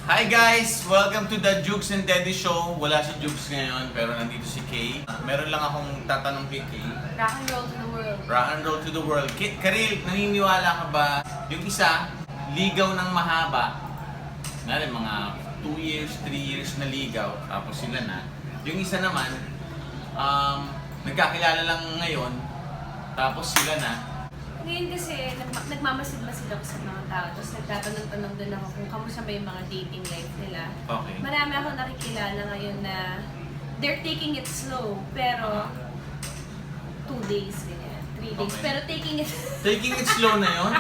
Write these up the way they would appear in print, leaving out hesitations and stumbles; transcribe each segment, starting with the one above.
Hi guys! Welcome to the Jukes and Teddy Show. Wala si Jukes ngayon, pero nandito si Kay. Meron lang akong tatanong kay Kay. Rock and roll to the world. Rock and roll to the world. Karil, naniniwala ka ba yung isa, ligaw ng mahaba, nga mga 2 years, 3 years na ligaw, tapos sila na. Yung isa naman, nagkakilala lang ngayon, tapos sila na. Ngayon kasi, nagmamasid-masid ako sa mga tao. Tapos nagtatanong-tanong din ako kung kamusta ba yung mga dating life nila. Okay. Marami akong nakikilala ngayon na they're taking it slow. Pero 2 days, ganyan. 3 days. Okay. Pero taking it... Taking it slow na yun?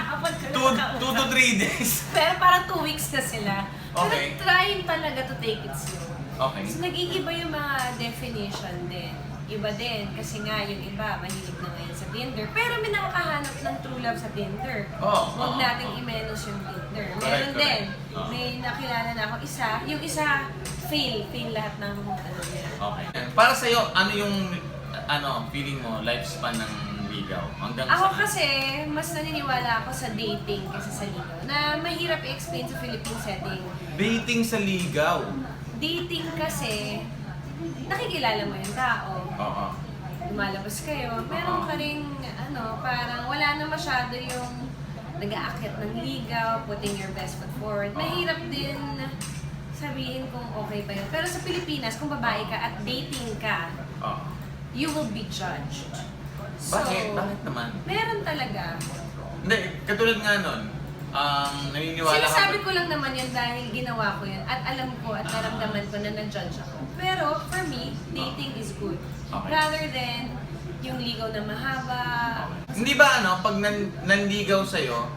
2 to 3 days. Pero parang 2 weeks na sila. Okay. Pero trying talaga to take it slow. Okay. So nag-iiba yung mga definition din. Iba din, kasi nga yung iba, mahilig na ngayon sa Tinder. Pero may nakakahanap ng true love sa Tinder. Huwag nating i-menos yung Tinder. Meron din. May nakilala na ako isa. Yung isa, fail lahat ng ano niya. Okay. Para sa'yo, ano yung feeling mo, lifespan ng ligaw? Hanggang Ako saan? kasi, mas naniniwala ako sa dating kaysa sa ligaw. Na mahirap i-explain sa Philippine setting. Dating sa ligaw? Dating kasi, nakikilala mo yung tao. Oo. Lumalabas kayo, meron ka ring parang wala na masyado yung nag-aakyat ng ligaw, putting your best foot forward. Mahirap din sabihin kung okay ba yun. Pero sa Pilipinas, kung babae ka at dating ka, you will be judged. So, Bakit? Bakit naman? meron talaga. Hindi, katulad nga nun, naniniwala ka Sinasabi ko lang naman yun dahil ginawa ko yun at alam ko at naramdaman ko na na-judge ako. Pero for me, dating is good. Okay. Rather than yung ligaw na mahaba. Hindi ba pag nanligaw sa'yo,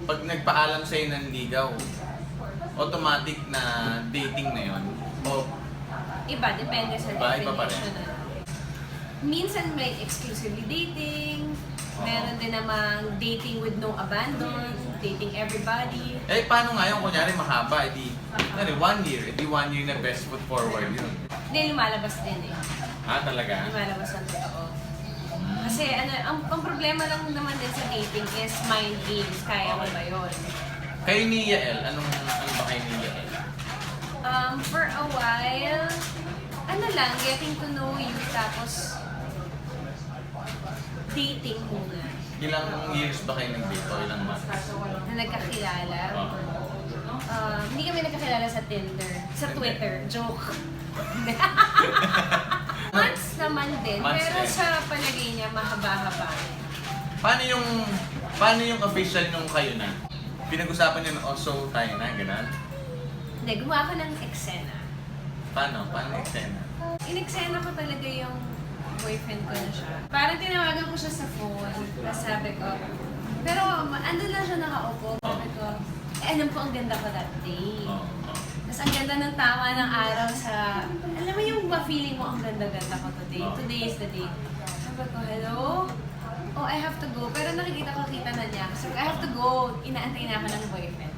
pag nagpaalam sa'yo nanligaw, automatic na dating na yun? O Iba, depende sa Iba pa rin. definition. Minsan may exclusively dating, meron din namang dating with no abandon, dating everybody. paano nga yun? Kunyari mahaba, edi 1 year, edi 1 year na best foot forward yun. Hindi, lumalabas din eh. Talaga? Lumalabas ang totoo. Kasi ang problema lang naman din sa dating is mind games. Kaya mo ba yun? Kayo ni Yael, ano ba kayo ni Yael? For a while, getting to know you, tapos dating muna. Ilang years ba kayo nag-date o ilang months? Na nagkakilala. Hindi kami nagkakilala sa Tinder. Sa Twitter. Joke. Months naman din. Pero sa palagay niya, mahaba-haba. Paano yung official nung kayo na? Pinag-usapan niyo na, so tayo na, gano'n? Hindi, gumawa ko ng eksena. Paano yung eksena? In-eksena ko talaga yung boyfriend ko na siya. Parang tinawagan ko siya sa phone. Tapos sabi ko, pero andun lang siya nakaupo. Sabi ko, alam ko ang ganda ko that day. Tapos ang ganda ng tama ng araw sa, alam mo yung feeling mo ang ganda-ganda ko today. Today is the day. Sabi ko, hello? Oh, I have to go. Pero nakikita na niya. Sabi ko, I have to go. Inaantay na ako ng boyfriend.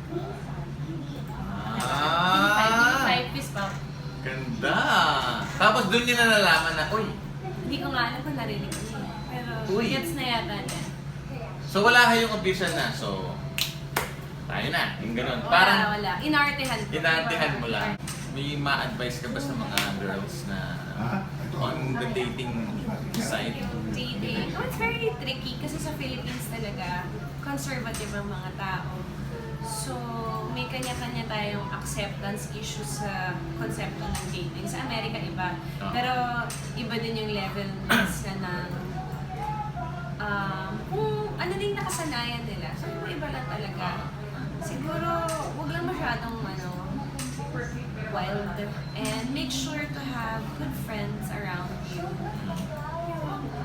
Five piece pa. Ganda! Tapos doon niya nalalaman na, uy, Hindi ko nga alam kung narinig ko niya. Pero gets na yata niya. so wala kayong official na, so tayo na, yung gano'n. Parang Wala. Inartehan ko. inartihan mo lang. May ma-advise ka ba sa mga girls na on the dating site? Dating. Oh, it's very tricky kasi sa Philippines talaga, conservative ang mga tao. So, may kanya-kanya tayong acceptance issues sa konsepto ng dating. Sa Amerika, iba. Pero, iba din yung level minsan ng kung ano din nakasanayan nila. So, iba lang talaga. Siguro, wag lang masyadong wild. And make sure to have good friends around you.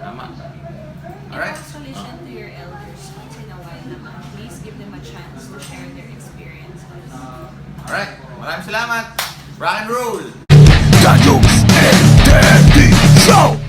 Tama. And Alright. also listen to your elders once in a while naman. Please give them a chance to share their experiences. Alright. Maraming salamat. Rock and roll! The Jukes and Teddy Show!